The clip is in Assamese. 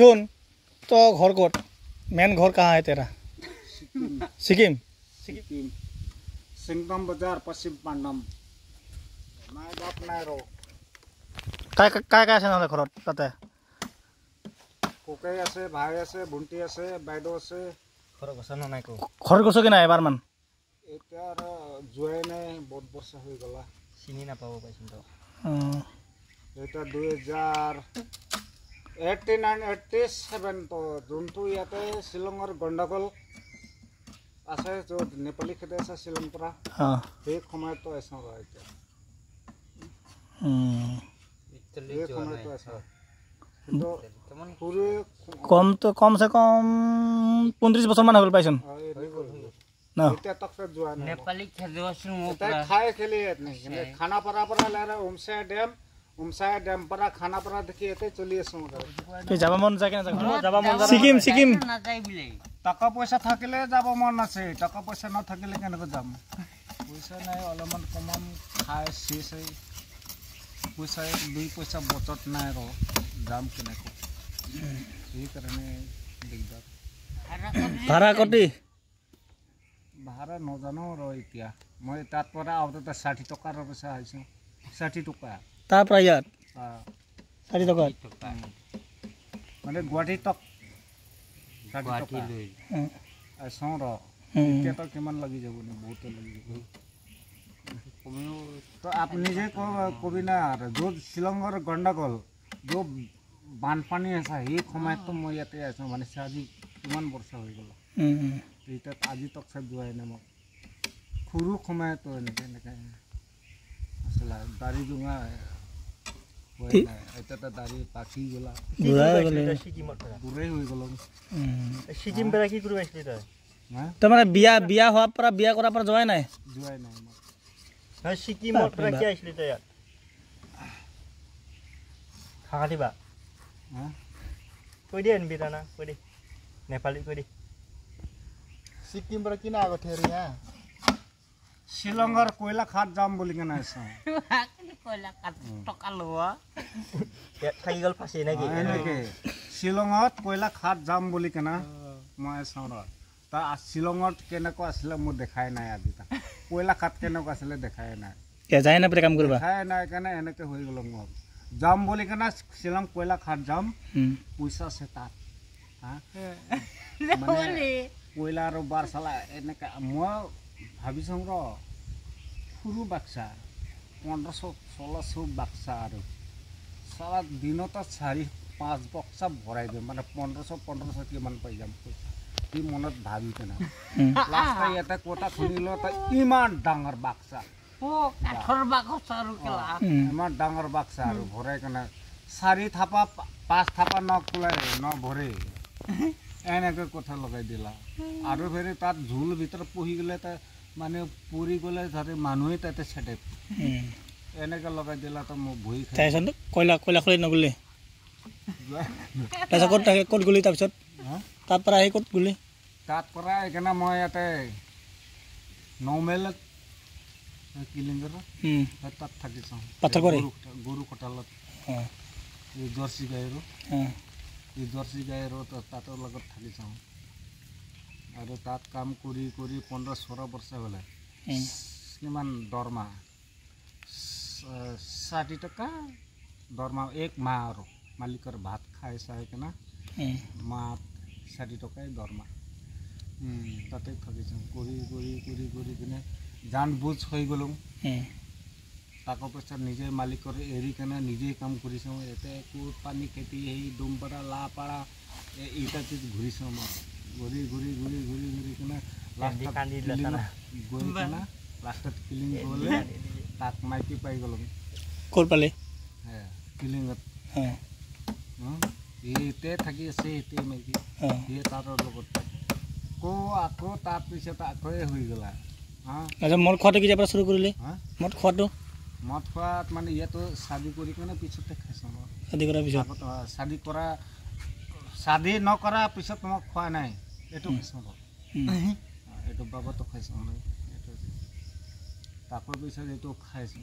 मिथुन तो घर कोट मेन घर कहाँ है तेरा? सिक्किम। सिक्किम सिंगदम बाजार पश्चिम पांडम माय बाप নাই रो काय আছে নহলে ঘৰত তাতে কোকাই আছে ভাই আছে ভন্টি আছে বাইদেউ আছে ঘৰ গছ না নাই কো ঘৰ গছ কি নাই এবাৰ মান এতিয়া জুৱাই নাই বহুত বছৰ হৈ গলা চিনি না পাব পাইছিন তো এটা 2089-87 তো যোনটো ইয়াতে শিলংৰ গণ্ডগোল আছে য'ত নেপালী খেদে আছে শিলং পৰা সেই সময়ত তো আছে এতিয়া कम से कम 35 बছৰ মান হ'ল পাইছন না এটা তক যোৱা নাই নেপালী খেদে আছে মোটা খাই খেলি নাই খানা পৰা লাৰা উমসাই ড্যাম পৰা খানা পৰা দেখি এতে চলি আছে কে যাব মন যায় কেনে যাব মন সিকিম না যাই বিলে টাকা পয়সা থাকিলে যাব মন আছে টাকা পয়সা না থাকিলে কেনেকৈ যাম পয়সা নাই অলমান কমম খাই শেষ পয়সা 2 পয়সা বচত নাই ৰ দাম কেনেকৈ এই কাৰণে দিগদাৰ ভাড়া নজানো ৰ এতিয়া মই তাত পৰা আউটতে 60 টকাৰ পইচা আইছো 60 টকা তাৰ পৰা ইয়াত 60 টকা মানে গুৱাহাটী তক 60 টকা আইছো ৰ এতিয়া তো কিমান লাগি যাব নি বহুত লাগি যাব তো আপনি যে কবি না য'ত শিলংৰ গণ্ডগোল য'ত বানপানী আছে সেই সময়ত তো মই ইয়াতে আছো মানে আজি কিমান বৰ্ষ হৈ গ'ল এটা আজি তক সব যোৱাই না মই খুৰু সময়ত তো এনেকে আসলে দাড়ি জুঙা হয় না এটা দাড়ি পাখি গলা বুঢ়াই হৈ গ'ল সিকিম পৰা কি কৰিব আহিছিলি তই মানে বিয়া হোৱাৰ পৰা বিয়া কৰাৰ পৰা যোৱাই নাই মই সিকিমৰ পৰা কি আহিছিলি তই ইয়াত খাগা দিবা কৈ দে এনবি ৰানা কৈ দে নেপালী কৈ দে সিকিম পৰা কিনা আগত হেৰিয়া শিলংৰ কয়লা খাত যাম বুলি কেনে আছে কয়লা খাত টকা লোৱা থাকি গ'ল ফাঁচি নেকি এনেকে শিলংত কয়লা খাত যাম বুলি কেনে মই চাওঁ তা শিলংত কেনেকুৱা আছিলে মোৰ দেখাই নাই আজি তা কয়লা খাত কেনেকুৱা আছিলে দেখাই নাই যায় না কাম কৰিবা দেখাই নাই কাৰণে এনেকে হৈ গ'ল মই যাম বুলি কেনে শিলং কয়লা খাত যাম পইচা আছে তাত কয়লা আৰু বাৰচালা এনেকে মই ভাবিছোঁ ৰ সৰু বাক্সা 1500-1600 বাক্সা আৰু সাৰা দিনত 4-5 বক্সা ভৰাই দিম মানে 1500 কিমান পাই যাম কি মনত ভাবি কেনে লাষ্ট এটা কোটা খুলিলো তা ইমান ডাঙৰ বাক্সা কাঠৰ বাক্সা আৰু কেলা ইমান ডাঙৰ বাক্সা আৰু ভৰাই কেনে 4 থাপা 5 থাপা নকলাই ন ভৰে এনেকৈ কথা লগাই দিলা আৰু ফেৰি তাত ঝুল ভিতৰ পহি গলে তা মানে পুৰি গলে ধৰে মানুহে তাতে ছেটে এনেকৈ লগাই দিলা তো মই ভই খাই তাইছন কয়লা খলি নগলি তাইছ ক'ত গলি তাৰপিছত তাৰ পৰা আহি ক'ত গলি তাত পৰা একেনা মই ইয়াতে নৰ্মেল কিলিংৰ তাত থাকিছো পাথৰ কৰি গৰু কটালত এই জাৰ্সি গায়ৰো তাতৰ লগত থাকিছো আৰু তাত কাম কৰি 15-16 বছৰ হ'লে কিমান দৰমা 60 টকা দৰমা এক মাহ আৰু মালিকৰ ভাত খাই চাই কেনা মাহ 60 টকাই দৰমা তাতে থাকিছো কৰি কিনে জান বুজ হৈ গ'লো টাকা পইচা নিজে মালিকৰ এৰি কেনে নিজে কাম কৰিছো এতে কুট পানী খেতি এই ডুমপাৰা লাপাৰা এইটা চীজ ঘূৰিছো মই ঘূৰি কিনে লাষ্টত কিলিং গ'লে তাক মাইকি পাই গ'লো ক'ত পালে কিলিঙত এইতে থাকি আছে এতে মাইকি এই তাৰ লগত আকৌ তাৰ পিছত আকৌ হৈ গ'লা মদ খোৱাটো কেতিয়াৰ পৰা শুৰু কৰিলে মদ খোৱাটো মদ খোৱাত মানে ইয়াতো শাদি কৰি কিনে পিছতে খাইছো শাদি কৰাৰ পিছত শাদি নকৰা পিছত মই খোৱা নাই এইটো খাইছো এইটো বাবতো খাইছো এইটো তাকৰ পিছত এইটো খাইছো